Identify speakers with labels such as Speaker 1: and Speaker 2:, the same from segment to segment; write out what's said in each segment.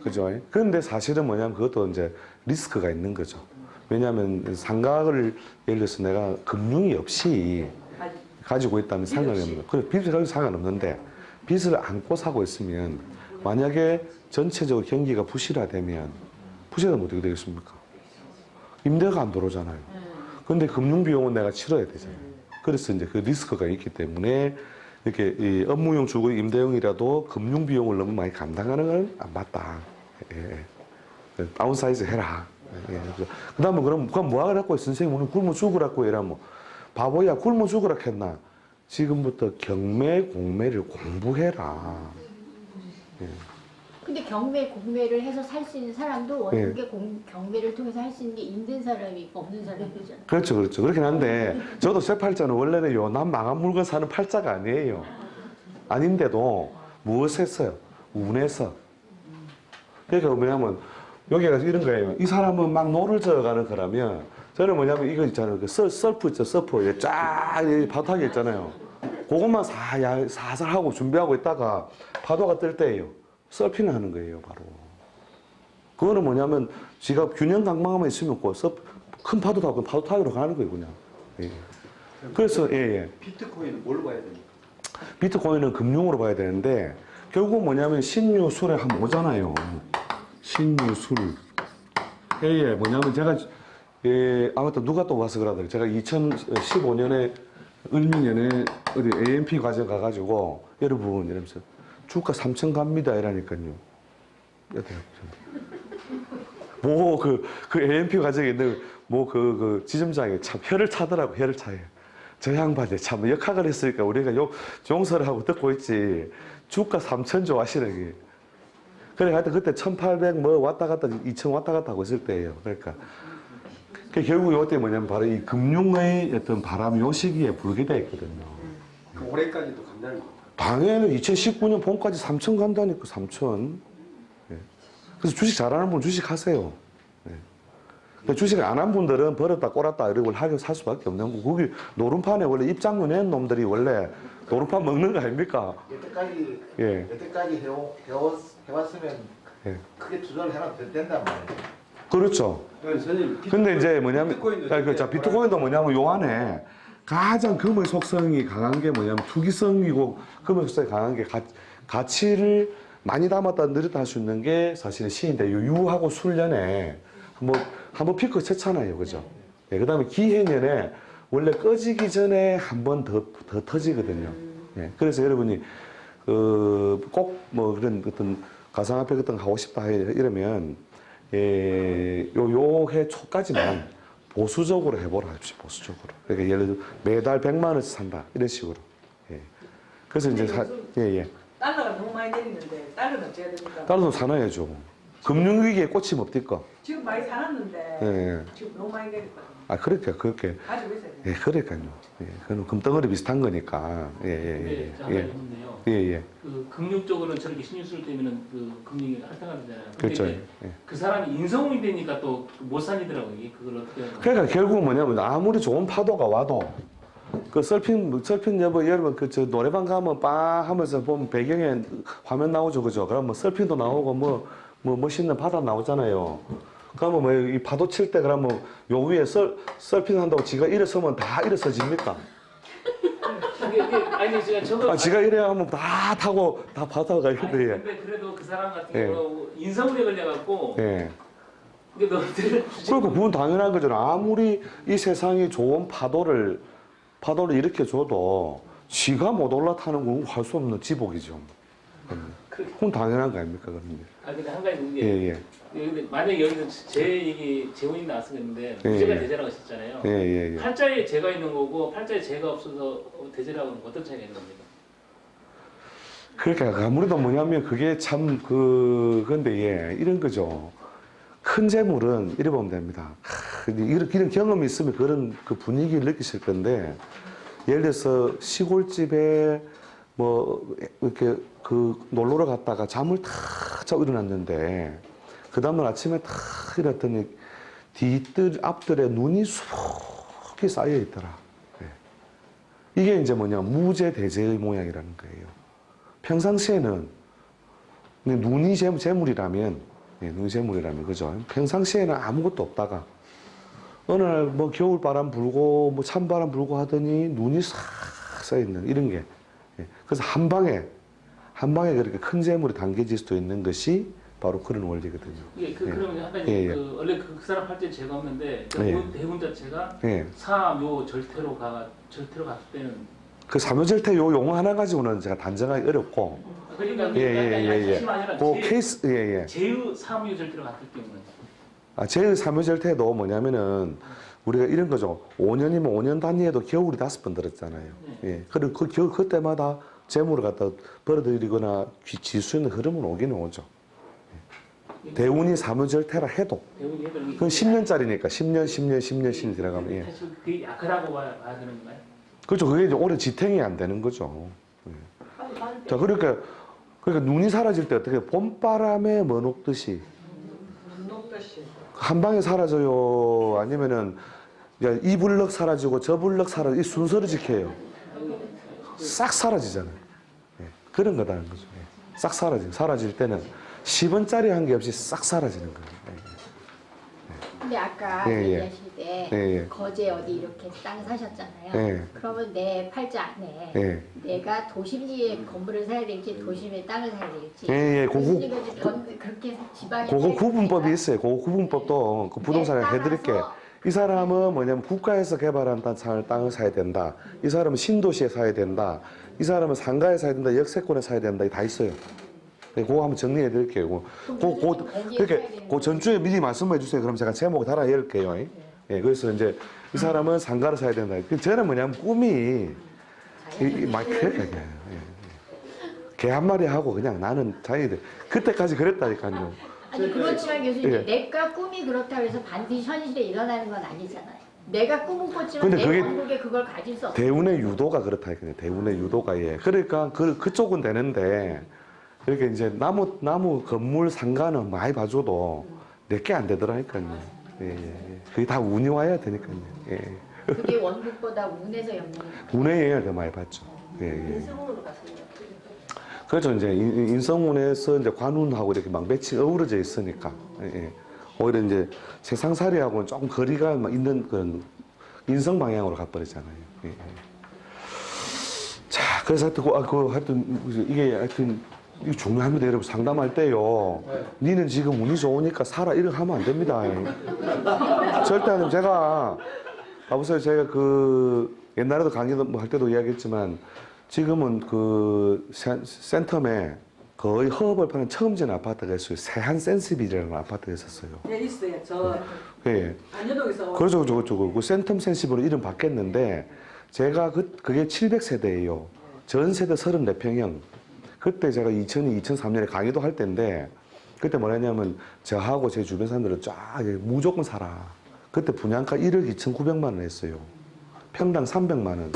Speaker 1: 그죠? 그런데 사실은 뭐냐면 그것도 이제 리스크가 있는 거죠. 왜냐하면 상가를 예를 들어서 내가 금융이 없이 가지고 있다면 상관이 없는 거예요. 빚을 가지고 상관없는데 빚을 안고 사고 있으면 만약에 전체적으로 경기가 부실화되면 어떻게 되겠습니까? 임대가 안 들어오잖아요. 근데 금융비용은 내가 치러야 되잖아요. 그래서 이제 그 리스크가 있기 때문에 이렇게 이 업무용 주거 임대용이라도 금융비용을 너무 많이 감당하는 건 안 맞다. 예. 다운사이즈 해라. 예. 그 다음에 그럼 뭐 하라고 선생님 오늘 굶어 죽으라고 해라 뭐. 바보야 굶어 죽으라 했나. 지금부터 경매, 공매를 공부해라. 예.
Speaker 2: 근데 경매, 공매를 해서 살 수 있는 사람도 원격의 경매를 통해서 할 수 있는 게 있는 사람이 없는 사람이잖아요.
Speaker 1: 그렇죠. 그렇긴 한데 저도 제 팔자는 원래는 난 망한 물건 사는 팔자가 아니에요. 아닌데도 무엇 했어요? 운해서. 그러니까 뭐냐면 여기가 이런 거예요. 이 사람은 막 노를 저어가는 거라면 저는 뭐냐면 이거 있잖아요. 그 서프 있죠. 서프. 쫙 바닥에 있잖아요. 그것만 사살 하고 준비하고 있다가 파도가 뜰 때예요. 서핑을 하는 거예요, 바로. 그거는 뭐냐면 지가 균형 강망하면 있으면 큰 파도 타고 파도 타기로 가는 거예요, 그냥. 예. 그래서
Speaker 3: 비트코인은 뭘로 봐야 됩니까?
Speaker 1: 비트코인은 금융으로 봐야 되는데 결국 뭐냐면 신유술에 한번 오잖아요. 신유술. 뭐냐면 제가 아무튼 누가 또 와서 그러더라고요. 제가 2015년에 을미년에 어디 AMP 과정 가가지고 여러분 이러면서 주가 3천 갑니다 이라니까요. 그 AMP 과정에 있는 그 지점장이 참 혀를 차더라고. 혀를 차요. 저 양반이 참 역학을 했으니까 우리가 용서를 하고 듣고 있지. 주가 3천 좋아하시는 게. 그래 하여튼 그때 1800 뭐 왔다 갔다 2000 왔다 갔다 하고 있을 때예요. 그러니까 결국 이때 뭐냐면 바로 이 금융의 어떤 바람이 요 시기에 불게 돼 있거든요.
Speaker 3: 그 올해까지도 간다는 겁니다.
Speaker 1: 당연히 2019년 봄까지 3천 간다니까 3천. 예. 그래서 주식 잘하는 분 주식 하세요. 예. 주식 안 한 분들은 벌었다 꼬랐다 이런 걸 하게 살 수밖에 없는 거고 거기 노름판에 원래 입장료 낸 놈들이 원래 노름판 먹는 거 아닙니까?
Speaker 4: 여태까지 해왔으면 크게 투자를 해놔도 된단 말이에요.
Speaker 1: 그렇죠. 근데 이제 뭐냐면 비트코인도 뭐냐면 요 안에 가장 금의 속성이 강한 게 뭐냐면 투기성이고 금의 속성이 강한 게 가치를 많이 담았다 늘렸다 할 수 있는 게 사실은 시인데 유하고 술년에 한번 피크 쳤잖아요. 그죠? 그 다음에 기해년에 원래 꺼지기 전에 한 번 더 터지거든요. 그래서 여러분이 꼭 뭐 그런 어떤 가상화폐 같은 거 하고 싶다 이러면 요 해 초까지만 보수적으로 해보라 하십시오. 보수적으로. 그러니까 예를 들어 매달 100만 원씩 산다 이런 식으로. 그래서 이제
Speaker 5: 달러가 너무 많이 내리는데 달러는 어찌 해야 됩니까?
Speaker 1: 달러도 사놔야죠. 금융위기에 꽂히면 어떨까?
Speaker 5: 지금 많이 사놨는데 지금 너무 많이 내렸거든요.
Speaker 1: 그렇게
Speaker 5: 가지고 있어야 돼요.
Speaker 1: 그러니까요. 그건 금덩어리 비슷한 거니까.
Speaker 6: 네, 잠깐 있는데요. 그 금융 쪽으로는 저렇게 신유술 때문에 그 금융이 할당하잖아요.
Speaker 1: 그렇죠.
Speaker 6: 그 사람이 인성이 되니까 또 못 사니더라고요. 그걸 어떻게 하는
Speaker 1: 그러니까 결국 뭐냐면 아무리 좋은 파도가 와도 그 서핑 여러분 저 노래방 가면 빵 하면서 보면 배경에 화면 나오죠, 그죠? 그럼 뭐 서핑도 나오고 뭐 멋있는 바다 나오잖아요. 그러면 뭐 이 파도 칠 때 그러면 요 위에 서핑 한다고 지가 일어서면 다 일어서집니까?
Speaker 6: 아니 제가 저거
Speaker 1: 지가 이래야 하면 다 타고 다 바다가 있는데.
Speaker 6: 근데 그래도 그 사람 같은 경우 인성물에 걸려갖고. 근데 너희들
Speaker 1: 그러니까 그건 당연한 거잖아. 아무리 이 세상이 좋은 파도를 이렇게 줘도 지가 못 올라타는 건 할 수 없는 지복이죠. 그건 당연한 거 아닙니까, 그런데.
Speaker 6: 근데 한 가지 있는 게. 근데 만약에 여기서 제 얘기 재혼이 나왔었는데 무죄가 대제라고 하셨잖아요. 팔자에 제가 있는 거고 팔자에 제가 없어서 대제라고는 어떤 차이가 있는 겁니까?
Speaker 1: 그러니까 아무래도 뭐냐면 그게 참 근데 이런 거죠. 큰 재물은 이래 보면 됩니다. 이런 경험이 있으면 그 분위기를 느끼실 건데 예를 들어서 시골집에 뭐 이렇게 놀러 갔다가 잠을 탁 자고 일어났는데 그 다음날 아침에 탁 일어났더니 앞들에 눈이 수북히 쌓여 있더라. 이게 이제 무죄 대제의 모양이라는 거예요. 평상시에는 근데 눈이 재물이라면, 예, 눈이 재물이라면, 그죠? 평상시에는 아무것도 없다가, 어느 날 뭐 겨울바람 불고, 뭐 찬바람 불고 하더니 눈이 싹 쌓여있는 이런 게. 예, 그래서 한 방에 그렇게 큰 재물이 담겨질 수도 있는 것이 바로 그런 원리거든요.
Speaker 6: 예, 그러면 하나님 그 원래 그 사람 팔자에 죄가 없는데 그 대운 자체가 사묘 절태로 갔을 때는
Speaker 1: 그 사묘절태 요 용어 하나 가지고는 제가 단정하기 어렵고.
Speaker 6: 그러니까
Speaker 1: 그 케이스
Speaker 6: 제의 사묘 절태로 갔을 경우는
Speaker 1: 제의 사묘절태도 뭐냐면은 우리가 이런 거죠. 5년이면 5년 단위에도 겨울이 5번 들었잖아요. 예. 그리고 그때마다 재물을 갖다 벌어들이거나 지수있는 흐름은 오기는 오죠. 대운이 사묘절태라 해도 그건 10년짜리니까 10년 들어가면 예.
Speaker 6: 사실 그게 약하다고 봐야 되는 건가요?
Speaker 1: 그렇죠. 그게 이제 오래 지탱이 안 되는 거죠. 예. 자 그러니까 눈이 사라질 때 어떻게 봄바람에 뭐 녹듯이 한 방에 사라져요. 아니면은 이 블럭 사라지고 저 블럭 사라지고 이 순서를 지켜요. 싹 사라지잖아요. 예. 그런 거다는 거죠. 예. 싹 사라질 때는 10원짜리 한 게 없이 싹 사라지는 거예요.
Speaker 2: 근데 아까
Speaker 1: 예, 예.
Speaker 2: 얘기하실 때
Speaker 1: 예.
Speaker 2: 거제 어디 이렇게 땅 사셨잖아요.
Speaker 1: 예.
Speaker 2: 그러면 내 팔자 안에
Speaker 1: 예.
Speaker 2: 내가 도심지에 건물을 사야 될지 도심에 땅을 사야 될지
Speaker 1: 예,
Speaker 2: 도심지가 그렇게 지방에
Speaker 1: 그거 구분법이 있어요. 그거 구분법도 그 부동산에 해드릴게요. 이 사람은 뭐냐면 국가에서 개발한 땅을 사야 된다. 이 사람은 신도시에 사야 된다. 이 사람은 상가에 사야 된다. 역세권에 사야 된다. 다 있어요. 그거 한번 정리해 드릴게요. 그렇게 그 전주에 미리 말씀해 주세요. 그럼 제가 제목 달아 열게요. 예, 그래서 이제 이 사람은 상가를 사야 된다. 저는 뭐냐면 꿈이 막 그랬다. 개 한 마리 하고 그냥 나는 자기들 그때까지 그랬다니까요.
Speaker 2: 아니 그렇지만 교수님
Speaker 1: 예.
Speaker 2: 내가 꿈이 그렇다고 해서 반드시 현실에 일어나는 건 아니잖아요. 내가 꿈은 꿨지만
Speaker 1: 근데
Speaker 2: 내
Speaker 1: 그게
Speaker 2: 원국에 그걸 가질 수 없어.
Speaker 1: 대운의 유도가 그렇다니까요. 대운의 유도가 예. 그러니까 그쪽은 되는데 이렇게 이제 나무 건물 상가는 많이 봐줘도 내게 안 되더라니까요. 예. 그게 다 운이 와야 되니까요. 예.
Speaker 2: 그게 원국보다 운에서 영향이
Speaker 1: 운의 영향을 더 많이 받죠. 예.
Speaker 5: 인성으로 갔습니다.
Speaker 1: 그렇죠. 이제 인성운에서 이제 관운하고 이렇게 막 매칭 어우러져 있으니까. 예. 오히려 이제 세상살이하고는 조금 거리가 있는 그런 인성 방향으로 가버리잖아요. 예. 자, 그래서 하여튼 이게 하여튼 이거 중요합니다. 여러분 상담할 때요. 니는 지금 운이 좋으니까 살아 이렇게 하면 안 됩니다. 절대 안 됩니다. 제가 보세요. 제가 그 옛날에도 강의도 뭐 할 때도 이야기했지만 지금은 그 센텀에 거의 허업을 파는 처음 지은 아파트가 있어요. 세한 센시빌이라는 아파트가 있었어요.
Speaker 5: 네, 있어요. 저
Speaker 1: 예.
Speaker 5: 안현동에서
Speaker 1: 그렇죠. 그 센텀 센시빌로 이름 바뀌었는데 제가 그게 700세대예요. 전 세대 34평형. 그때 제가 2003년에 강의도 할 때인데 그때 뭐라 했냐면 저하고 제 주변 사람들은 쫙 무조건 사라. 그때 분양가 1억 2,900만 원 했어요. 평당 300만 원.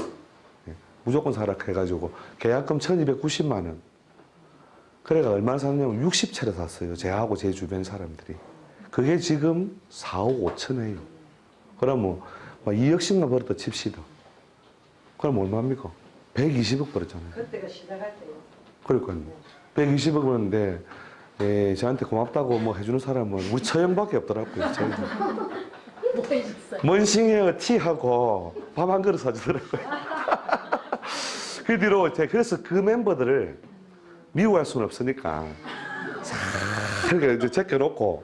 Speaker 1: 무조건 사라 해가지고 계약금 1,290만 원. 그래가 얼마나 샀냐면 60채를 샀어요. 제하고 제 주변 사람들이. 그게 지금 4억 5천이에요. 그럼 뭐 2억씩만 벌었다 칩시다. 그럼 얼마입니까? 120억 벌었잖아요.
Speaker 5: 그때가 시작할 때요.
Speaker 1: 그러니까요. 120억 벌었는데 예, 저한테 고맙다고 뭐 해주는 사람은 우리 처형밖에 없더라고요.
Speaker 2: 뭐 해줬어요?
Speaker 1: 먼싱웨어 티하고 밥 한 그릇 사주더라고요. 그 뒤로 제가 그래서 그 멤버들을 미워할 수는 없으니까 그렇게 이제 제껴놓고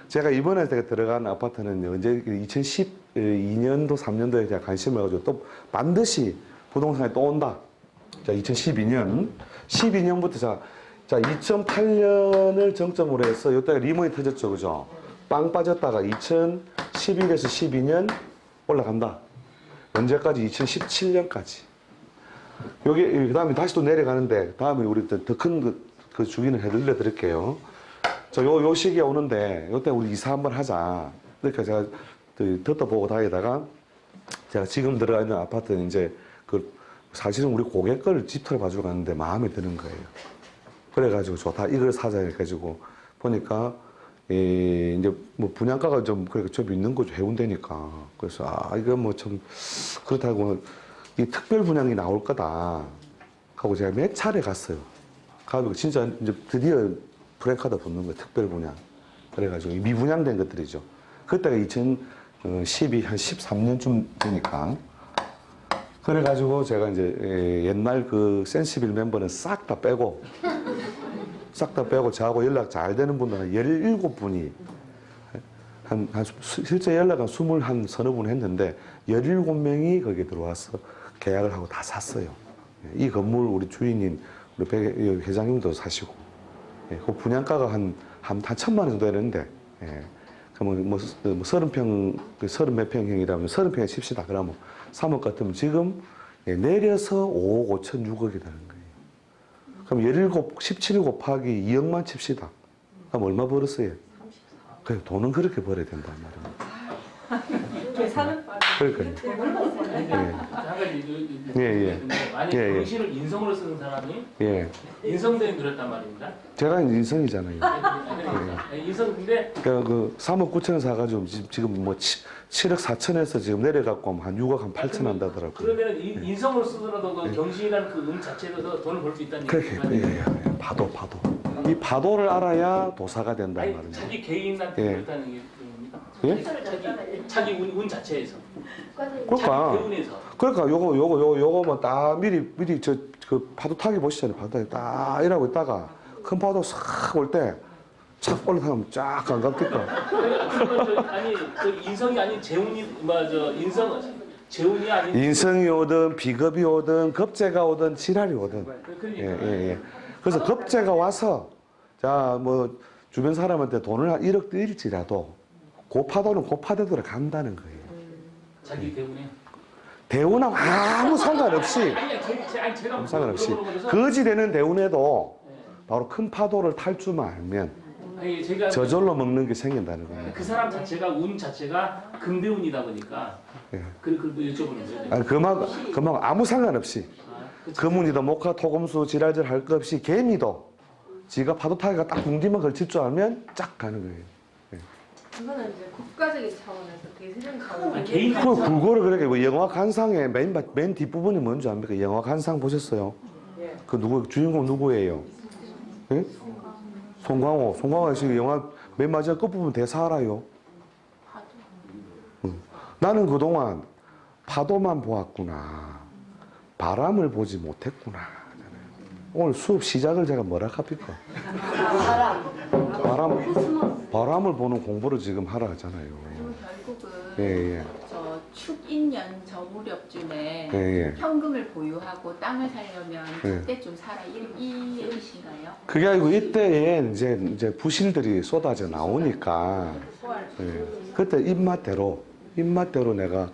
Speaker 1: 제가 이번에 제가 들어간 아파트는 언제 2012년도 3년도에 제가 관심을 가지고 또 반드시 부동산에 또 온다. 자 12년부터 자 2008년을 정점으로 해서 이때가 리먼이 터졌죠, 그죠? 빵 빠졌다가 2011에서 12년 올라간다. 언제까지? 2017년까지. 여기 그다음에 다시 또 내려가는데 다음에 우리 더 큰 그 주기는 해드려 드릴게요. 자, 요 시기에 오는데 이때 우리 이사 한번 하자. 그러니까 제가 듣다 보고 다니다가 제가 지금 들어가 있는 아파트는 이제 그 사실은 우리 고객 걸 집터를 봐주러 갔는데 마음에 드는 거예요. 그래가지고 좋다 이걸 사자 해가지고 보니까 이제 뭐 분양가가 좀 그렇게 좀 있는 거죠. 해운대니까. 그래서 이거 뭐 좀 그렇다고 이 특별 분양이 나올 거다 하고 제가 몇 차례 갔어요. 가서 진짜 이제 드디어 프랜카드 붙는 거예요. 특별 분양. 그래가지고 미분양된 것들이죠. 그때가 2012, 한 13년쯤 되니까. 그래가지고 제가 이제 옛날 그 센시빌 멤버는 싹 다 빼고 저하고 연락 잘 되는 분들은 17분이 실제 연락은 21 서너 분 했는데 17명이 거기에 들어와서 계약을 하고 다 샀어요. 이 건물 우리 주인인 우리 배 회장님도 사시고, 그 분양가가 한 1,000만 원 정도 되는데, 그러면 뭐 30평, 30몇 평형이라면 30평에 칩시다. 그러면 3억 같으면 지금 내려서 5억 5천 6억이 되는 거예요. 그럼 17 곱하기 2억만 칩시다. 그럼 얼마 벌었어요? 그래, 돈은 그렇게 벌어야 된단 말이에요.
Speaker 5: 계산은
Speaker 1: 그러니까요.
Speaker 6: 한 가지
Speaker 1: 예.
Speaker 6: 만약
Speaker 1: 예, 예.
Speaker 6: 경시를 인성으로 쓰는 사람이
Speaker 1: 예.
Speaker 6: 인성대에 늘었단 말입니다.
Speaker 1: 제가 인성이잖아요.
Speaker 6: 인성 근데
Speaker 1: 그러니까 그 3억 9천원 사가지고 지금 뭐 7억 4천에서 지금 내려갖고 한 6억 한 8천 한다더라고요.
Speaker 6: 그러면 인성으로 쓰더라도 그 경시라는 그 자체에서 돈을 벌 수 있다는
Speaker 1: 그렇게,
Speaker 6: 얘기죠.
Speaker 1: 파도. 이 파도를 알아야 도사가 된단
Speaker 6: 아니
Speaker 1: 말입니다.
Speaker 6: 자기 개인한테
Speaker 1: 예.
Speaker 6: 그렇다는 게 겁니까?
Speaker 1: 예?
Speaker 6: 자기 운 자체에서.
Speaker 1: 그러니까,
Speaker 6: 자기 배운에서.
Speaker 1: 그러니까 요거만 딱 미리 그 파도 타기 보시잖아요. 파도 타기 딱 이러고 있다가 큰 파도 싹 올 때 착 올라타면 쫙 감각될까.
Speaker 6: 아니 그 인성이 아닌 재운이 재운이 아닌
Speaker 1: 인성이 오든 비겁이 오든 겁재가 오든 지랄이 오든.
Speaker 6: 그러니까
Speaker 1: 예. 그래서 겁재가 와서 자 뭐 주변 사람한테 돈을 한 1억 드릴지라도 그 파도는 그 파도대로 간다는 거예요.
Speaker 6: 자기 배운에
Speaker 1: 대운하고 아무 상관없이
Speaker 6: 아니 제가
Speaker 1: 상관없이
Speaker 6: 물어보는 거죠.
Speaker 1: 거지 되는 대운에도 바로 큰 파도를 탈 줄만 알면
Speaker 6: 아니 제가
Speaker 1: 저절로 먹는 게 생긴다는 거예요.
Speaker 6: 그 사람 자체가 운 자체가 금대운이다 보니까
Speaker 1: 예.
Speaker 6: 그 여쭤보는 거예요.
Speaker 1: 아니, 그만 아무 상관없이 금운이도 목화 토금수 지랄질 할 것 없이 개미도 지가 파도 타기가 딱 궁디만 걸칠 줄 알면 쫙 가는 거예요.
Speaker 7: 그거는 이제 국가적인 차원에서 대세적인 차원에서
Speaker 6: 개인
Speaker 1: 그거를 그렇게 뭐 영화 관상의 맨 뒷부분이 뭔지 압니까? 영화 관상 보셨어요?
Speaker 5: 예.
Speaker 1: 그 주인공 누구예요? 예? 송강호 씨 영화 맨 마지막 끝부분 대사 알아요? 나는 그동안 파도만 보았구나. 바람을 보지 못했구나. 오늘 수업 시작을 제가 뭐라 합니까? 바람을 보는 공부를 지금 하라 하잖아요.
Speaker 2: 결국은
Speaker 1: 예.
Speaker 2: 저 축인년 저 무렵쯤에
Speaker 1: 예.
Speaker 2: 현금을 보유하고 땅을 살려면
Speaker 1: 예.
Speaker 2: 그때쯤 살아 이 얘기신가요?
Speaker 1: 그게 아니고 이때에 이제 부실들이 쏟아져 나오니까 그때 입맛대로 내가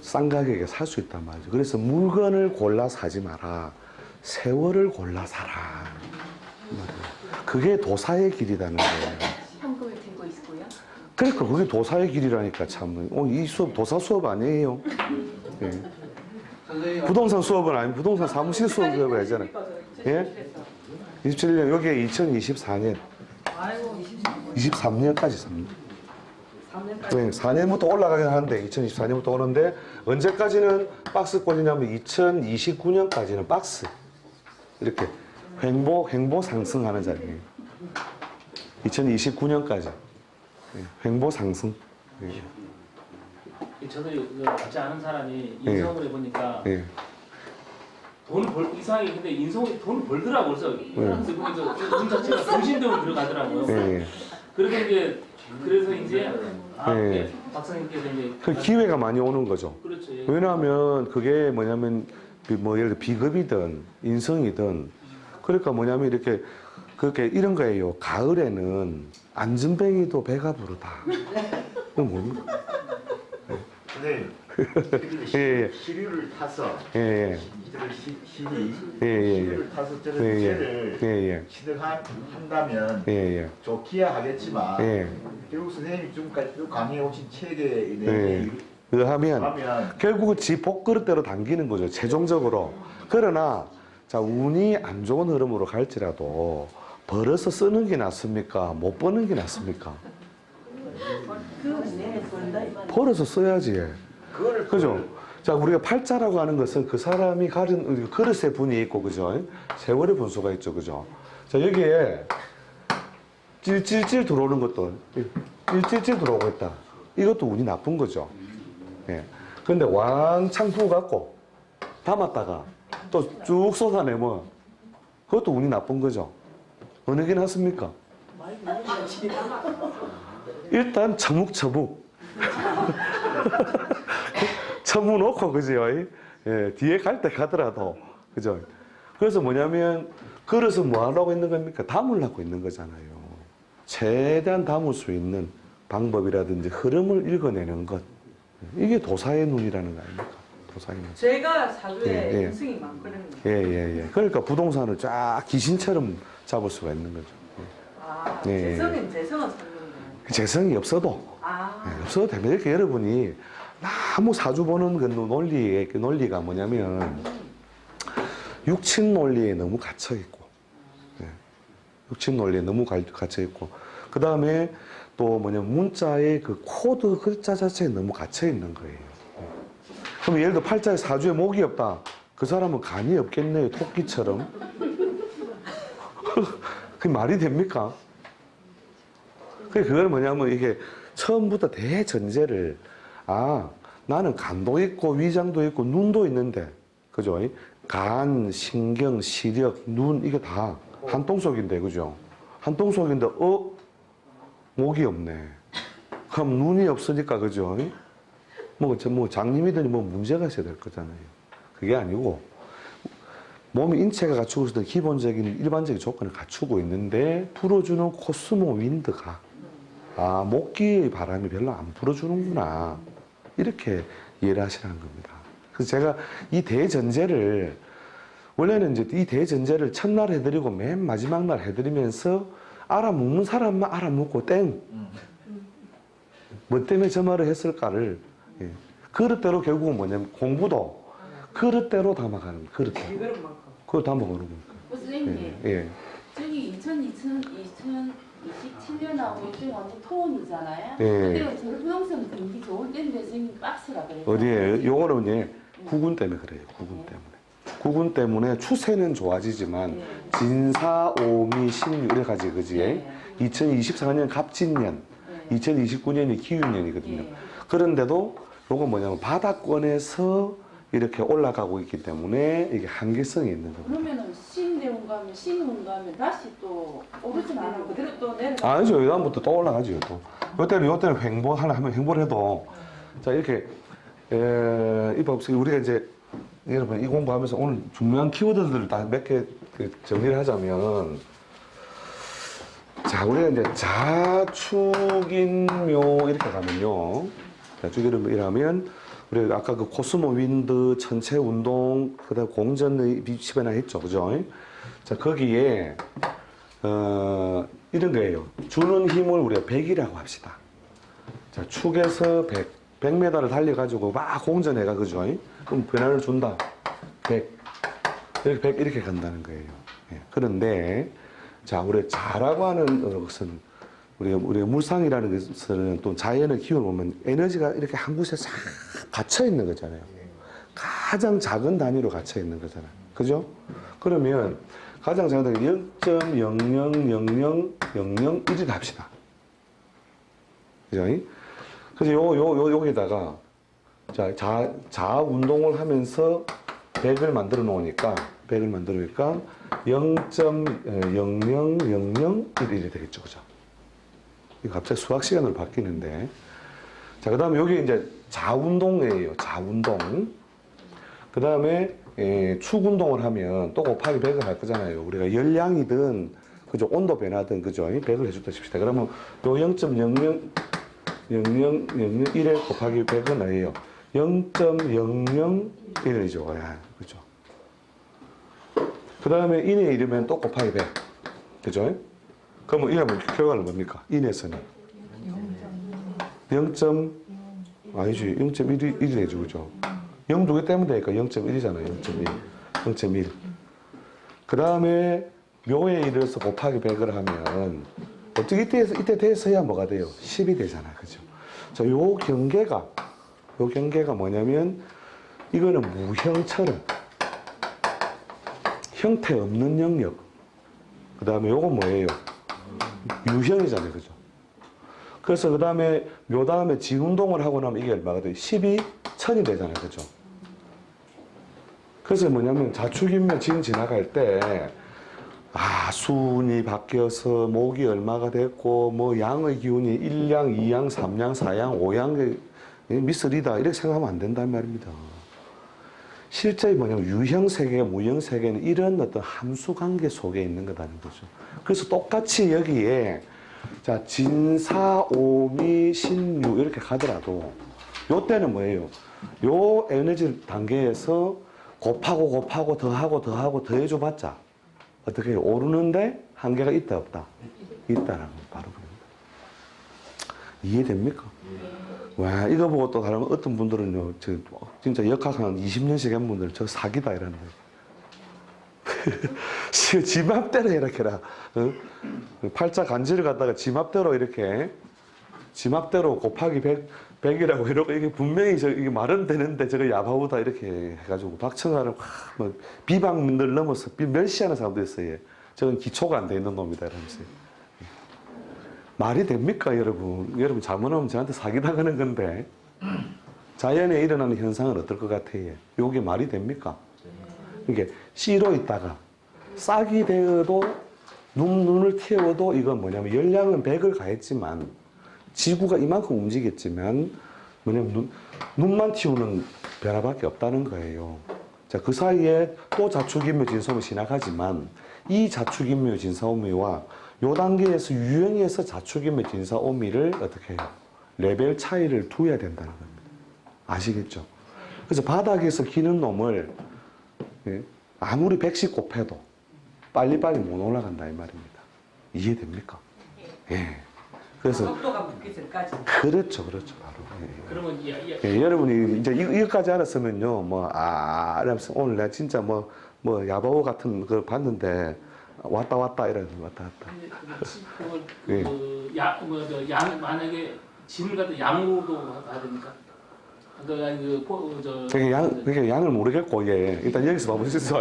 Speaker 1: 싼 가격에 살 수 있단 말이죠. 그래서 물건을 골라 사지 마라. 세월을 골라 사라. 그게 도사의 길이라는 거예요.
Speaker 2: 현금을 들고 있고요.
Speaker 1: 그러니까 그게 도사의 길이라니까 참. 이 수업 도사 수업 아니에요. 예.
Speaker 4: 선생님
Speaker 1: 부동산 수업은 아니고 부동산 사무실 수업을 하잖아요. 예? 27년 여기에 2024년
Speaker 5: 아이고
Speaker 1: 23년까지 삽니다.
Speaker 5: 3년까지.
Speaker 1: 네, 4년부터 올라가긴 하는데 2024년부터 오는데 언제까지는 박스권이냐면 2029년까지는 박스 이렇게 횡보 상승하는 자리예요. 2029년까지 횡보 상승.
Speaker 6: 저도 같이 아는 사람이 인성을 해보니까
Speaker 1: 예.
Speaker 6: 이상하게 근데 인성이 돈을 벌더라고요. 그래서 보니까 운 자체가 정신대로 들어가더라고요.
Speaker 1: 예.
Speaker 6: 그래서 이제
Speaker 1: 예.
Speaker 6: 박사님께서 이제
Speaker 1: 그 기회가 많이 오는 거죠.
Speaker 6: 그렇죠. 예.
Speaker 1: 왜냐하면 그게 뭐냐면 뭐 예를 들어 비급이든 인성이든 그러니까 뭐냐면 이렇게 그렇게 이런 거예요. 가을에는 안전뱅이도 배가 부르다. 그건 뭡니까?
Speaker 4: 선생님
Speaker 1: 예.
Speaker 4: 시류를 타서
Speaker 1: 예.
Speaker 4: 시리
Speaker 1: 예.
Speaker 4: 시류를 타서 저런
Speaker 1: 예.
Speaker 4: 채를
Speaker 1: 예.
Speaker 4: 진행한다면
Speaker 1: 예.
Speaker 4: 좋기야 하겠지만
Speaker 1: 예.
Speaker 4: 결국 선생님이 지금까지 쭉 강의해 오신 체계에
Speaker 1: 예. 의하면
Speaker 4: 하면
Speaker 1: 결국은 지 복그릇대로 당기는 거죠. 최종적으로. 그러나 자 운이 안 좋은 흐름으로 갈지라도 벌어서 쓰는 게 낫습니까? 못 버는 게 낫습니까? 벌어서 써야지.
Speaker 4: 그거를
Speaker 1: 그죠? 자, 우리가 팔자라고 하는 것은 그 사람이 가진 그릇의 분이 있고, 그죠? 세월의 분수가 있죠, 그죠? 자, 여기에 찔찔찔 들어오는 것도 찔찔찔 들어오고 있다. 이것도 운이 나쁜 거죠. 예. 근데 왕창 부어갖고 담았다가 또 쭉 쏟아내면 그것도 운이 나쁜 거죠. 어느 게 낫습니까? 일단 처묵처묵. 처묵놓고, 그죠? 예, 뒤에 갈 때 가더라도, 그죠? 그래서 뭐냐면, 그래서 뭐 하려고 있는 겁니까? 담으려고 있는 거잖아요. 최대한 담을 수 있는 방법이라든지 흐름을 읽어내는 것. 이게 도사의 눈이라는 거 아닙니까? 도사의 눈.
Speaker 5: 제가 사주에
Speaker 1: 예, 예.
Speaker 5: 인승이 많거든요.
Speaker 1: 예. 그러니까 부동산을 쫙 귀신처럼 잡을 수가 있는 거죠.
Speaker 5: 아,
Speaker 1: 예,
Speaker 5: 재성은 샀는데.
Speaker 1: 재성이 없어도,
Speaker 5: 아,
Speaker 1: 예, 없어도 됩니다. 이렇게 여러분이 너무 사주 보는 그 논리의 그 논리가 뭐냐면 육친 논리에 너무 갇혀 있고, 예, 육친 논리에 너무 갇혀 있고, 그 다음에 또 뭐냐면 문자의 그 코드 글자 자체에 너무 갇혀 있는 거예요. 예. 그럼 예를 들어 팔자에 사주에 목이 없다. 그 사람은 간이 없겠네요. 토끼처럼. 그게 말이 됩니까? 그건 뭐냐면 이게 처음부터 대전제를 나는 간도 있고 위장도 있고 눈도 있는데, 그죠? 간, 신경, 시력, 눈 이게 다 한 똥속인데, 그죠? 한 똥속인데 목이 없네. 그럼 눈이 없으니까, 그죠? 뭐 장님이더니 뭐 문제가 있어야 될 거잖아요. 그게 아니고 몸이 인체가 갖추고 있는 기본적인 일반적인 조건을 갖추고 있는데 불어주는 코스모 윈드가 목기의 바람이 별로 안 불어주는구나, 이렇게 이해를 하시라는 겁니다. 그래서 제가 이 대전제를 원래는 이제 이 대전제를 첫날 해드리고 맨 마지막 날 해드리면서 알아먹는 사람만 알아먹고 땡. 뭐 때문에 저 말을 했을까를, 예. 그릇대로 결국은 뭐냐면 공부도 그릇대로 담아가는 그릇대로.
Speaker 5: 이거만큼.
Speaker 1: 그걸 담아가는 거니까.
Speaker 2: 선생님,
Speaker 1: 예.
Speaker 2: 저기 2027년하고 지금 완전 토음이잖아요.
Speaker 1: 예.
Speaker 2: 근데 저 부동산 경기 좋을 때인데 선생님 박스라 그래요.
Speaker 1: 어디에 요거는 이제 구군 때문에 그래요. 구군 때문에. 구군 때문에 추세는 좋아지지만 진사, 오미, 신유 이래 가지, 그지? 2024년 갑진년, 2029년이 기유년이거든요. 그런데도 요건 뭐냐면 바닥권에서 이렇게 올라가고 있기 때문에 이게 한계성이 있는 겁니다.
Speaker 2: 그러면은 신대원 가면 신운 가면 다시 또 오르지 않아요.
Speaker 5: 그대로 또 내려가.
Speaker 1: 아니죠. 다음부터 또 올라가죠. 또. 요때는 하면 횡보를 해도. 자, 이렇게, 우리가 이제, 여러분, 이 공부하면서 오늘 중요한 키워드들을 다 몇 개 정리를 하자면, 자, 우리가 이제 자축인묘 이렇게 가면요. 자축인묘라면, 우리가 아까 그 코스모 윈드, 천체 운동, 그 다음 공전의 비치변화 했죠. 그죠? 자, 거기에, 이런 거예요. 주는 힘을 우리가 100이라고 합시다. 자, 축에서 100m를 달려가지고 막 공전해가, 그죠? 그럼 변화를 준다. 100. 이렇게 간다는 거예요. 예. 그런데, 자, 우리 자라고 하는 것은, 우리가 물상이라는 것은 또 자연의 기운을 보면 에너지가 이렇게 한 곳에 싹 갇혀 있는 거잖아요. 가장 작은 단위로 갇혀 있는 거잖아요. 그죠? 그러면 가장 작은 단위 0.000001을 합시다. 그죠? 그래서 여기다가 자 운동을 하면서 100을 만들어 놓으니까 0.000001이 되겠죠. 그죠? 이거 갑자기 수학 시간으로 바뀌는데. 자, 그 다음에 여기 이제 자운동이에요. 자운동. 그 다음에 축 운동을 하면 또 곱하기 100을 할 거잖아요. 우리가 열량이든, 그죠? 온도 변화든, 그죠? 100을 해줬다 칩시다. 그러면 요 0.000001에 곱하기 100은 뭐예요? 0.001이죠. 그죠? 그 다음에 인에 이르면 또 곱하기 100. 그죠? 그러면 이러면 결과는 뭡니까? 인에서는 0.1이죠, 그죠? 0 두 개 떼면 되니까 0.1이잖아요. 0.1. 그 다음에 묘에 이르러서 곱하기 100을 하면 어떻게 이때 돼서야 뭐가 돼요? 10이 되잖아요, 그죠? 자, 요 경계가 뭐냐면 이거는 무형처럼 형태 없는 영역. 그 다음에 요건 뭐예요? 유형이잖아요. 그죠? 그래서 그 다음에 요 다음에 진운동을 하고 나면 이게 얼마가 돼요? 12천이 되잖아요. 그죠? 그래서 뭐냐면 자축인묘 진 지나갈 때 수운이 바뀌어서 목이 얼마가 됐고 뭐 양의 기운이 1양, 2양, 3양, 4양, 5양 미스리다 이렇게 생각하면 안 된단 말입니다. 실제 뭐냐면 유형 세계, 무형 세계는 이런 어떤 함수 관계 속에 있는 거라는 거죠. 그래서 똑같이 여기에 자 진사오미 신유 이렇게 가더라도 요 때는 뭐예요? 요 에너지 단계에서 곱하고 더하고 더해줘봤자 어떻게 해요? 오르는데 한계가 있다 없다? 있다라는 거 바로 그럽니다. 이해됩니까? 와 이거 보고 또 다른 어떤 분들은요 진짜 역학 한 20년씩 한 분들 저 사기다 이러는 거예요. 지 맘대로 해라 해라. 팔자 간지를 갖다가 지 맘대로 이렇게 지 맘대로 곱하기 100이라고 이러고 이게 분명히 이게 말은 되는데 저거 야바우다 이렇게 해가지고 박청아를 뭐 비방을 넘어서 멸시하는 사람도 있어요. 저건 기초가 안 돼 있는 놈이다 이러면서. 말이 됩니까 여러분? 여러분 잘못하면 저한테 사기당하는 건데 자연에 일어나는 현상은 어떨 것 같아요? 요게 말이 됩니까? 이게 씨로 있다가 싹이 되어도 눈을 틔워도 이건 뭐냐면 열량은 100을 가했지만 지구가 이만큼 움직였지만 뭐냐면 눈만 틔우는 변화밖에 없다는 거예요. 자, 그 사이에 또 자축인묘 진사오미 지나가지만 이 자축인묘 진사오미와 요 단계에서 유형에서 자축인묘 진사오미를 어떻게 해요? 레벨 차이를 두어야 된다는 겁니다. 아시겠죠? 그래서 바닥에서 기는 놈을 아무리 100씩 곱해도 빨리빨리 못 올라간다 이 말입니다. 이해됩니까? 예. 그래서
Speaker 5: 속도가 붙기 전까지.
Speaker 1: 그렇죠. 바로.
Speaker 6: 그러면
Speaker 1: 여러분이 이제 이것까지 알았으면요, 이러면서 오늘 내가 진짜 뭐 야바오 같은 걸 봤는데 왔다 이러는 왔다.
Speaker 6: 만약에 진을 갖다 양으로도 봐야 됩니까?
Speaker 1: 그러니까 양을 모르겠고 예. 일단 여기서 봐보시죠.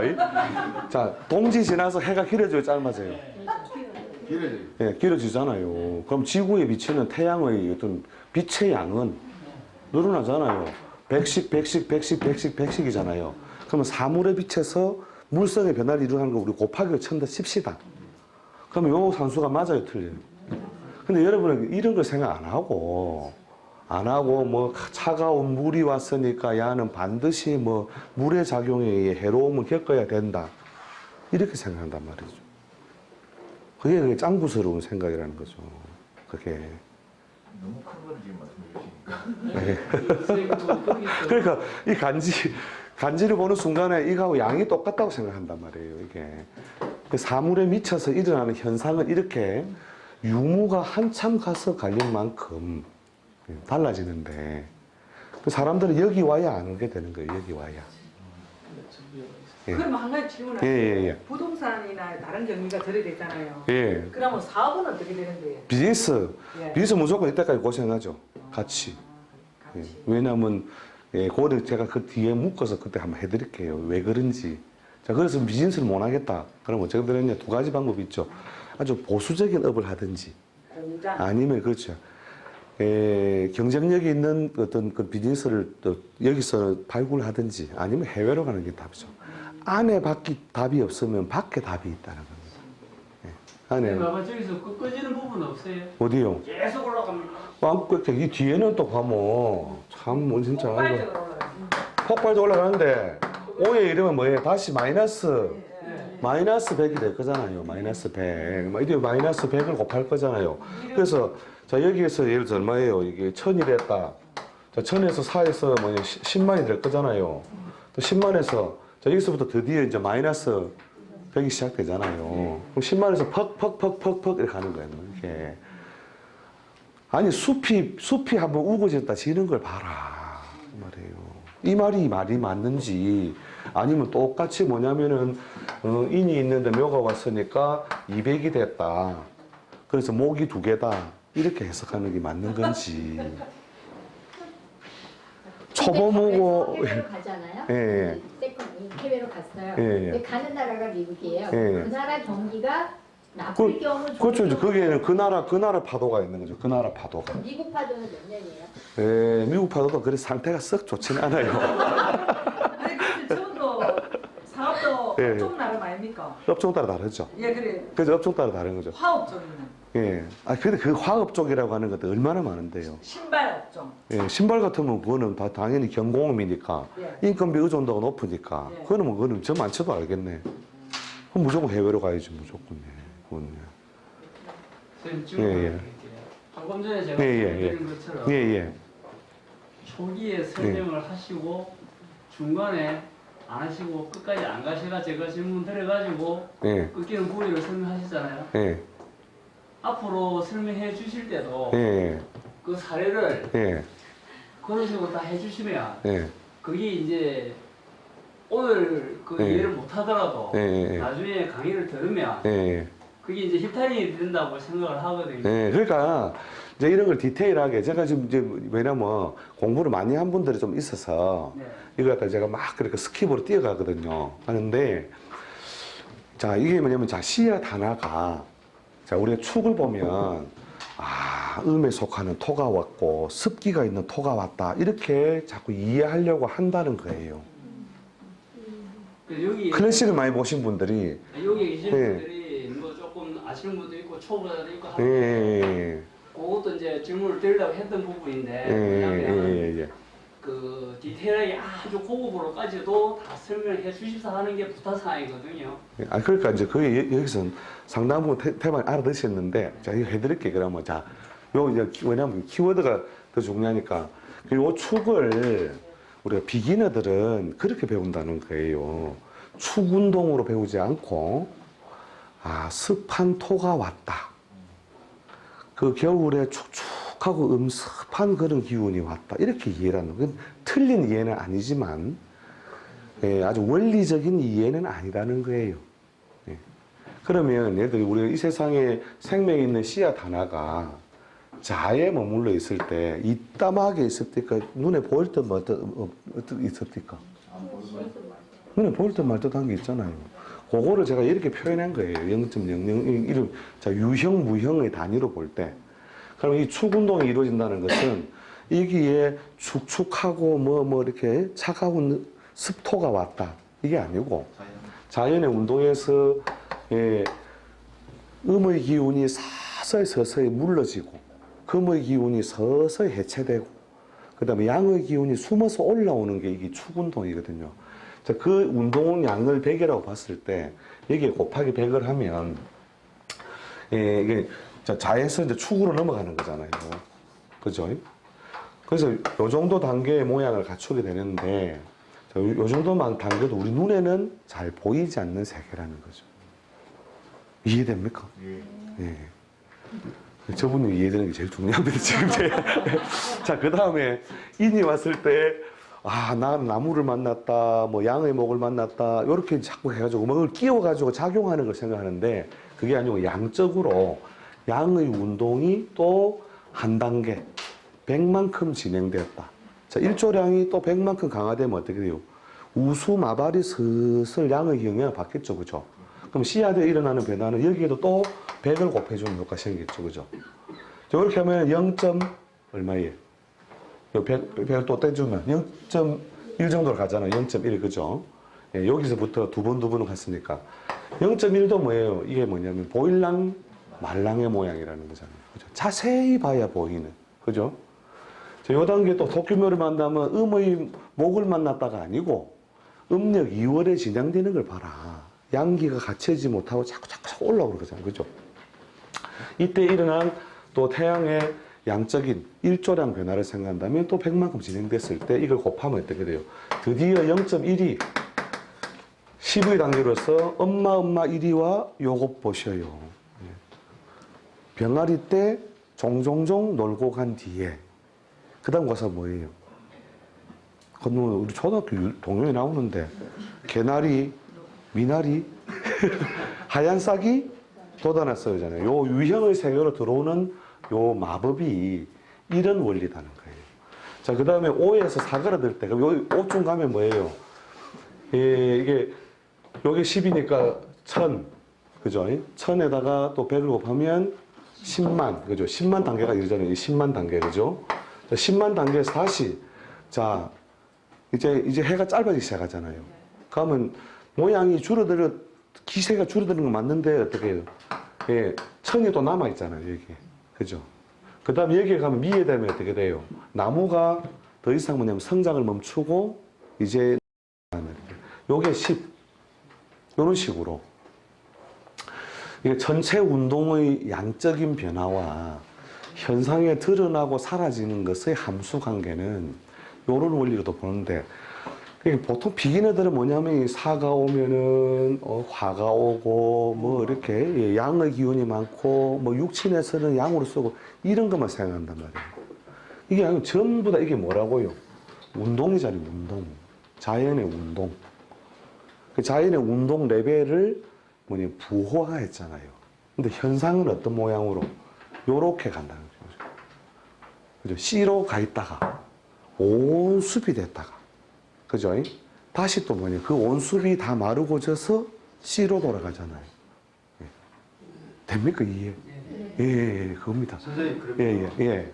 Speaker 1: 자, 동지 지나서 해가 길어져요, 짧아져요. 예, 길어지잖아요. 그럼 지구에 비치는 태양의 어떤 빛의 양은 늘어나잖아요. 100씩이잖아요. 그러면 사물에 비춰서 물성의 변화를 일어나는 거 우리 곱하기를 쳤다 칩시다. 그러면 요 산수가 맞아요, 틀려요? 근데 여러분은 이런 걸 생각 안 하고 뭐 차가운 물이 왔으니까 야는 반드시 뭐 물의 작용에 의해 해로움을 겪어야 된다. 이렇게 생각한단 말이죠. 그게 짱구스러운 생각이라는 거죠. 그게.
Speaker 4: 너무 큰 걸 지금 말씀해 주시니까.
Speaker 1: 그러니까 이 간지를 보는 순간에 이거하고 양이 똑같다고 생각한단 말이에요. 이게 사물에 미쳐서 일어나는 현상은 이렇게 유무가 한참 가서 갈린 만큼 달라지는데 사람들은 여기 와야 안 오게 되는 거예요. 여기 와야. 예.
Speaker 5: 그럼 한 가지 질문할게요.
Speaker 1: 예.
Speaker 5: 부동산이나 다른 경기가 들어야 되잖아요.
Speaker 1: 예.
Speaker 5: 그러면 사업은 어떻게 되는 거예요?
Speaker 1: 비즈니스
Speaker 5: 예.
Speaker 1: 무조건 이때까지 고생하죠. 같이. 예. 왜냐하면 그거를 제가 그 뒤에 묶어서 그때 한번 해드릴게요. 왜 그런지. 자, 그래서 비즈니스를 못 하겠다. 그럼 어떻게 되느냐? 두 가지 방법이 있죠. 아주 보수적인 업을 하든지
Speaker 5: 공장.
Speaker 1: 아니면 그렇죠. 경쟁력이 있는 어떤 그 비즈니스를 또 여기서 발굴하든지 아니면 해외로 가는 게 답이죠. 안에 답이 없으면 밖에 답이 있다는 겁니다. 안에.
Speaker 8: 봐봐 저기서 꺼지는 부분 없어요?
Speaker 1: 어디요?
Speaker 8: 계속 올라갑니다.
Speaker 1: 이 뒤에는 또 가면 참 진짜
Speaker 5: 폭발적으로 올라가요.
Speaker 1: 폭발도 올라가는데 오해 이러면 뭐예요? 다시 마이너스 100이 될 거잖아요. 마이너스 100. 이제 마이너스 100을 곱할 거잖아요. 그래서 자 여기에서 예를 들어 얼마예요? 이게 1000이 됐다. 자 1000에서 4에서 10만이 될 거잖아요. 또 10만에서 자 여기서부터 드디어 이제 마이너스 100이 시작되잖아요. 그럼 10만에서 퍽 이렇게 가는 거예요. 이렇게. 아니 숲이 한번 우거졌다 지는 걸 봐라 말이에요. 이 말이 맞는지 아니면 똑같이 뭐냐면은 인이 있는데 묘가 왔으니까 200이 됐다. 그래서 목이 2개다. 이렇게 해석하는 게 맞는 건지. 초보모고
Speaker 2: 해외로 가잖아요.
Speaker 1: 예.
Speaker 2: 해외로 갔어요.
Speaker 1: 예.
Speaker 2: 근데 가는 나라가 미국이에요.
Speaker 1: 예.
Speaker 2: 그 나라 경기가 나쁠 경우 좋을
Speaker 1: 그렇죠. 이제
Speaker 2: 경우
Speaker 1: 거기에는 그 나라 파도가 있는 거죠. 그 나라 파도가.
Speaker 2: 미국 파도는 몇 년이에요?
Speaker 1: 예, 미국 파도도 그래 상태가 썩 좋지는 않아요.
Speaker 5: 아니 근데 저도 사업도
Speaker 1: 예.
Speaker 5: 업종 나름 아닙니까?
Speaker 1: 업종 따라 다르죠.
Speaker 5: 예 그래
Speaker 1: 그래서 업종 따라 다른 거죠.
Speaker 5: 화업 쪽이는
Speaker 1: 예. 아, 근데 그 화업 쪽이라고 하는 것도 얼마나 많은데요.
Speaker 5: 신발 업종.
Speaker 1: 예, 신발 같으면 그거는 당연히 경공업이니까
Speaker 5: 예.
Speaker 1: 인건비 의존도가 높으니까
Speaker 5: 예.
Speaker 1: 그거는 저 많지도 알겠네. 그럼 무조건 해외로 가야지 무조건. 예. 그건,
Speaker 8: 선생님
Speaker 1: 예,
Speaker 8: 질문
Speaker 1: 예.
Speaker 8: 드릴게요. 방금 전에 제가
Speaker 1: 예, 예,
Speaker 8: 말씀드린 것처럼
Speaker 1: 예, 예.
Speaker 8: 초기에 설명을 하시고 중간에 안 하시고 끝까지 안 가시가 제가 질문 드려가지고
Speaker 1: 예.
Speaker 8: 끊기는 부위를 설명하시잖아요.
Speaker 1: 예.
Speaker 8: 앞으로 설명해 주실 때도
Speaker 1: 예.
Speaker 8: 그 사례를
Speaker 1: 예.
Speaker 8: 그런 식으로 다 해주시면
Speaker 1: 예.
Speaker 8: 그게 이제 오늘 그
Speaker 1: 예.
Speaker 8: 이해를 못 하더라도
Speaker 1: 예. 예.
Speaker 8: 나중에 강의를 들으면
Speaker 1: 예.
Speaker 8: 그게 이제 힙타링이 된다고 생각을 하거든요.
Speaker 1: 예. 그러니까 이제 이런 걸 디테일하게 제가 지금 이제 왜냐면 공부를 많이 한 분들이 좀 있어서
Speaker 8: 네.
Speaker 1: 이거 갖다 제가 막 그렇게 스킵으로 뛰어가거든요. 하는데 자 이게 뭐냐면 자 시야 단화가 자 우리가 축을 보면 아 음에 속하는 토가 왔고 습기가 있는 토가 왔다 이렇게 자꾸 이해하려고 한다는 거예요.
Speaker 8: 그 여기
Speaker 1: 클래식을 많이 보신 분들이
Speaker 8: 여기 계신
Speaker 1: 예.
Speaker 8: 분들이 뭐 조금 아시는 분도 있고 초보자도 있고
Speaker 1: 예,
Speaker 8: 하는데
Speaker 1: 예,
Speaker 8: 그것도 이제 질문을 드리려고 했던 부분인데 뭐냐면
Speaker 1: 예.
Speaker 8: 그 디테일하게 아주 고급으로까지도 다 설명해 주십사 하는 게 부탁사항이거든요.
Speaker 1: 아 그러니까 이제 거의 여기서 상당 부분 테마를 알아듣셨는데 자 이거 해드릴게 그러면 자 요 이제 왜냐면 키워드가 더 중요하니까 요 축을 우리가 비기너들은 그렇게 배운다는 거예요. 축 운동으로 배우지 않고 아 습한 토가 왔다. 그 겨울에 축축하고 음습한 그런 기운이 왔다. 이렇게 이해를 하는 건 틀린 이해는 아니지만 예, 아주 원리적인 이해는 아니라는 거예요. 예. 그러면 예를 들어 우리가 이 세상에 생명이 있는 씨앗 하나가 자에 머물러 있을 때 이따하게 있을 때까 눈에 보일 듯 말 듯 있었을까? 눈에 보일 듯 말 듯 한 게 있잖아요. 그거를 제가 이렇게 표현한 거예요. 0.00 이름 자 유형 무형의 단위로 볼 때. 그럼 이 축 운동이 이루어진다는 것은 여기에 축축하고 뭐 이렇게 차가운 습토가 왔다. 이게 아니고 자연의 운동에서 예, 음의 기운이 서서히 물러지고 금의 기운이 서서히 해체되고 그 다음에 양의 기운이 숨어서 올라오는 게 이게 축 운동이거든요. 자, 그 운동 양을 100이라고 봤을 때 여기에 곱하기 100을 하면 예, 이게 자에서 이제 축으로 넘어가는 거잖아요. 그죠? 그래서 요 정도 단계의 모양을 갖추게 되는데 요 정도만 단계도 우리 눈에는 잘 보이지 않는 세계라는 거죠. 이해됩니까? 예. 저분이 이해되는 게 제일 중요합니다, 지금 제가. 자, 그 다음에 인이 왔을 때, 아, 난 나무를 만났다, 뭐 양의 목을 만났다, 요렇게 자꾸 해가지고 음악을 끼워가지고 작용하는 걸 생각하는데, 그게 아니고 양적으로 양의 운동이 또 한 단계, 100만큼 진행되었다. 자, 일조량이 또 100만큼 강화되면 어떻게 돼요? 우수마발이 슬슬 양의 경향을 받겠죠, 그죠? 그럼 씨앗에 일어나는 변화는 여기에도 또 100을 곱해주는 효과가 생기겠죠, 그죠? 이렇게 하면 0. 얼마예요? 100을 또 떼주면 0.1 정도로 가잖아요. 0.1, 그죠? 예, 여기서부터 두 번은 갔으니까. 0.1도 뭐예요? 이게 뭐냐면 보일랑 말랑의 모양이라는 거잖아요. 그죠? 자세히 봐야 보이는. 그죠? 자, 요 단계 또 도끼묘를 만나면 음의 목을 만났다가 아니고 음력 2월에 진행되는 걸 봐라. 양기가 갖춰지지 못하고 자꾸 올라오는 거잖아요. 그죠? 이때 일어난 또 태양의 양적인 일조량 변화를 생각한다면 또 100만큼 진행됐을 때 이걸 곱하면 어떻게 돼요? 드디어 0.1이 10의 단계로서 엄마 1위와 요것 보셔요. 병아리 때 종종종 놀고 간 뒤에 그 다음 가사 뭐예요? 우리 초등학교 동요에 나오는데 개나리 미나리 하얀 싹이 돋아났어요잖아요. 요 유형의 세계로 들어오는 요 마법이 이런 원리다는 거예요. 자, 그 다음에 5에서 4가라 들 때, 그럼 요 5중 가면 뭐예요? 예, 이게 요게 10이니까 1000, 그죠? 1000에다가 또 100을 곱하면 10만, 그죠? 10만 단계가 이러잖아요. 10만 단계, 그죠? 자, 10만 단계에서 다시, 자, 이제 해가 짧아지기 시작하잖아요. 그러면 모양이 기세가 줄어드는 건 맞는데, 어떻게 해요? 예, 1000이 또 남아있잖아요, 여기. 그죠? 그 다음에 여기에 가면 미에 되면 어떻게 돼요? 나무가 더 이상 뭐냐면 성장을 멈추고, 이제, 요게 10. 이런 식으로. 이게 전체 운동의 양적인 변화와 현상에 드러나고 사라지는 것의 함수 관계는 이런 원리로도 보는데, 보통 비기너들은 뭐냐면 사가 오면은 화가 오고 뭐 이렇게 예, 양의 기운이 많고 뭐 육친에서는 양으로 쓰고 이런 것만 생각한단 말이에요. 이게 아니고 전부 다 이게 뭐라고요? 운동이잖아요, 운동. 자연의 운동. 그 자연의 운동 레벨을 부호화했잖아요. 근데 현상은 어떤 모양으로? 요렇게 간다는 거죠. 그죠? C로 가 있다가 온 숲이 됐다가, 그죠? 다시 또 그 온 숲이 다 마르고 져서 C로 돌아가잖아요. 예. 됩니까, 이해? 예, 그겁니다.
Speaker 3: 선생님 그러면
Speaker 1: 예.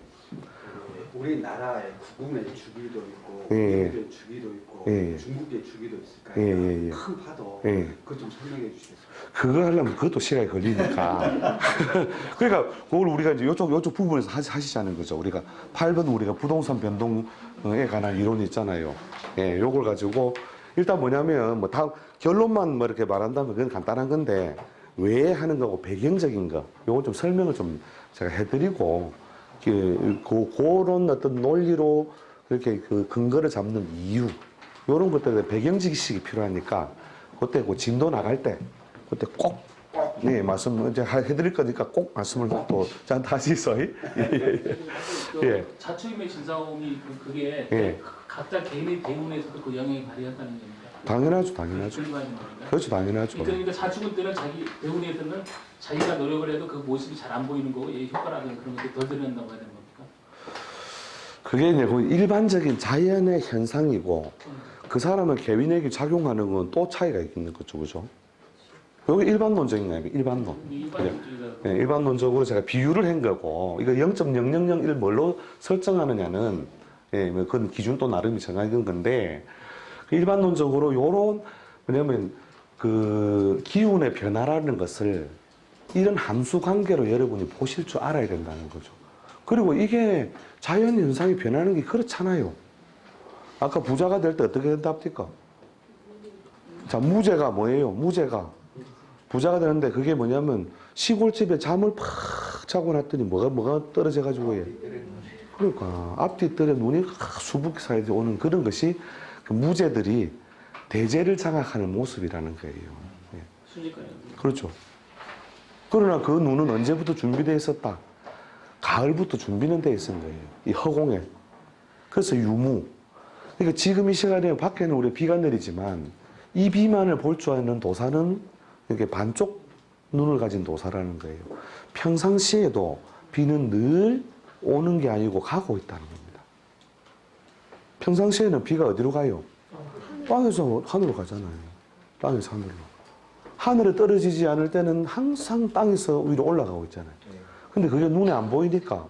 Speaker 3: 우리나라의 구궁의 주기도 있고
Speaker 1: 예.
Speaker 3: 미국의 주기도 있고
Speaker 1: 예.
Speaker 3: 중국의 주기도 있을까요?
Speaker 1: 예.
Speaker 3: 큰 파도
Speaker 1: 예.
Speaker 3: 그것 좀 설명해 주시겠어요?
Speaker 1: 그거 하려면 그것도 시간이 걸리니까. 그러니까 그걸 우리가 이제 요쪽 부분에서 하시자는 거죠. 우리가 8번 우리가 부동산 변동에 관한 이론이 있잖아요. 예, 요걸 가지고 일단 뭐냐면 뭐 다 결론만 뭐 이렇게 말한다면 그건 간단한 건데 왜 하는 거고 배경적인 거 요거 좀 설명을 좀 제가 해드리고 그런 어떤 논리로 그렇게 그 근거를 잡는 이유 요런 것들에 배경 지식이 필요하니까 그때 그 진도 나갈 때 그때 꼭 네, 말씀 이제 해드릴 거니까 꼭 말씀을 또 저한테 하시소. 예.
Speaker 6: 자초임의 진사오미 그게
Speaker 1: 예.
Speaker 6: 각자 개인의 대운에서도 그 영향이 발휘한다는 겁니다.
Speaker 1: 당연하죠. 그렇죠, 당연하죠.
Speaker 6: 그러니까 자축은 때는 자기 대운에 때는 자기가 노력을 해도 그 모습이 잘 안 보이는 거고 효과라든가 그런 것들이 덜 드러난다고 해야 되는 겁니까?
Speaker 1: 그게 이제 그 일반적인 자연의 현상이고 그 사람의 개인에게 작용하는 건 또 차이가 있는 거죠, 그죠? 여기 일반론적인 거예요, 일반론. 네, 일반론적으로 제가 비유를 한 거고, 이거 0.0001 뭘로 설정하느냐는, 예, 뭐 그건 기준 또 나름이 정해진 건데, 일반론적으로 요런, 왜냐면 그 기운의 변화라는 것을 이런 함수 관계로 여러분이 보실 줄 알아야 된다는 거죠. 그리고 이게 자연 현상이 변하는 게 그렇잖아요. 아까 부자가 될 때 어떻게 된답니까? 자, 무죄가 뭐예요? 무죄가. 부자가 되는데 그게 뭐냐면 시골집에 잠을 팍 자고 났더니 뭐가 떨어져가지고 예. 그러니까 앞뒤 떨에 눈이 수북히 사이에 오는 그런 것이 그 무죄들이 대재를 장악하는 모습이라는 거예요. 예.
Speaker 6: 순식간에.
Speaker 1: 그렇죠. 그러나 그 눈은 언제부터 준비되어 있었다? 가을부터 준비는 되어 있은 거예요. 이 허공에. 그래서 유무. 그러니까 지금 이 시간에 밖에는 우리 비가 내리지만 이 비만을 볼 줄 아는 도사는 이렇게 반쪽 눈을 가진 도사라는 거예요. 평상시에도 비는 늘 오는 게 아니고 가고 있다는 겁니다. 평상시에는 비가 어디로 가요? 땅에서 하늘로 가잖아요. 땅에서 하늘로. 하늘에 떨어지지 않을 때는 항상 땅에서 위로 올라가고 있잖아요. 근데 그게 눈에 안 보이니까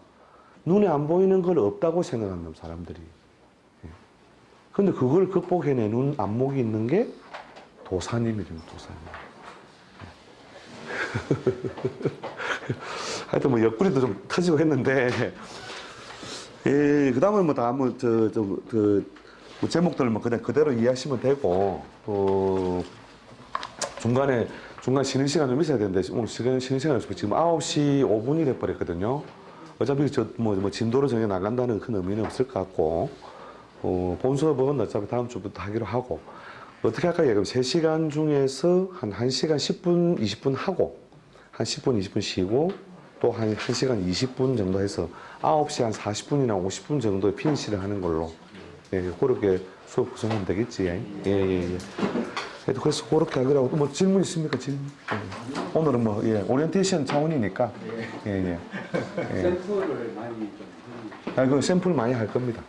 Speaker 1: 눈에 안 보이는 걸 없다고 생각하는 사람들이. 근데 그걸 극복해내는 안목이 있는 게 도사님이래요, 도사님. 하여튼 뭐 옆구리도 좀 터지고 했는데, 예, 그 다음은 뭐 다 뭐 뭐 제목들 뭐 그냥 그대로 이해하시면 되고, 중간 쉬는 시간 좀 있어야 되는데, 오늘 쉬는 시간이 없어서 지금 9시 5분이 돼버렸거든요. 어차피 뭐 진도를 정해 나간다는 큰 의미는 없을 것 같고, 본 수업은 어차피 다음 주부터 하기로 하고, 어떻게 할까요? 그럼 3시간 중에서 한 1시간 10분, 20분 하고, 한 10분, 20분 쉬고, 또 한 1시간 20분 정도 해서 9시 한 40분이나 50분 정도에 피니시를 하는 걸로. 예, 그렇게 수업 구성하면 되겠지. 예. 그래서 그렇게 하더라고. 또 뭐 질문 있습니까? 질문? 예. 오늘은 뭐, 예, 오리엔테이션 차원이니까. 예.
Speaker 3: 샘플을 많이 좀
Speaker 1: 그 샘플 많이 할 겁니다.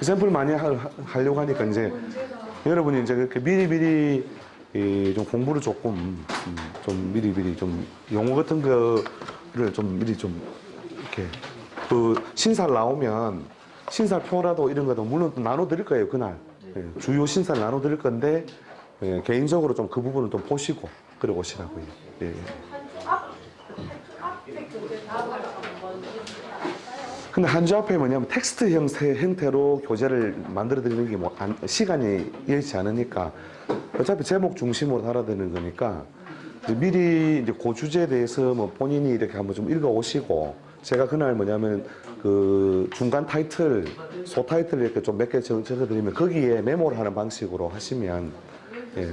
Speaker 1: 샘플 많이 하려고 하니까 이제 여러분이 이제 그렇게 미리 좀 공부를 조금 좀 미리 좀 용어 같은 거를 좀 미리 좀 이렇게 그 신살 나오면 신살표라도 이런 것도 물론 또 나눠드릴 거예요 그날 주요 신살 나눠드릴 건데 개인적으로 좀 그 부분을 좀 보시고 그래 오시라고요. 예. 근데 한 주 앞에 뭐냐면 텍스트 형태로 교재를 만들어 드리는 게 뭐 시간이 여의치 않으니까 어차피 제목 중심으로 달아드리는 거니까 이제 미리 이제 그 주제에 대해서 뭐 본인이 이렇게 한번 좀 읽어 오시고 제가 그날 뭐냐면 그 중간 타이틀, 소 타이틀 이렇게 좀 몇 개 적어 드리면 거기에 메모를 하는 방식으로 하시면 예.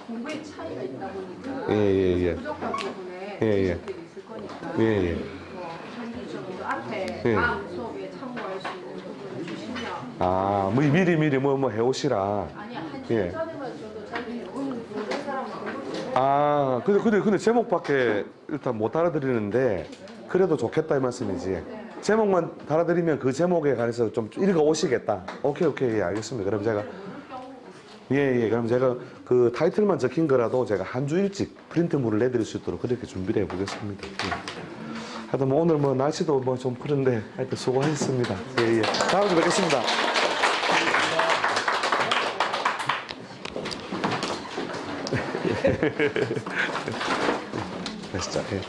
Speaker 7: 공부의 차이가 있다 보니까
Speaker 1: 예.
Speaker 7: 부족한 부분에
Speaker 1: 예.
Speaker 7: 지식들이 있을 거니까
Speaker 1: 예.
Speaker 7: 뭐 한주 정도 앞에
Speaker 1: 예.
Speaker 7: 다음 수업에 참고할 수 있는 부분을 주시면
Speaker 1: 아, 뭐 미리 뭐 해오시라.
Speaker 7: 아니 한주
Speaker 1: 예.
Speaker 7: 전에만 줘도 자기 모르는 사람은 공부
Speaker 1: 아, 근데 제목밖에 일단 못 알아들리는데 그래도 좋겠다 이 말씀이지. 제목만 달아드리면 그 제목에 관해서 좀 읽어 오시겠다. 오케이, 예, 알겠습니다. 그럼 제가 그럼 제가 그 타이틀만 적힌 거라도 제가 한 주 일찍 프린트물을 내드릴 수 있도록 그렇게 준비를 해보겠습니다. 예. 하여튼 뭐 오늘 뭐 날씨도 뭐 좀 푸른데 하여튼 수고하셨습니다. 예. 다음 주에 뵙겠습니다. 진짜. 예.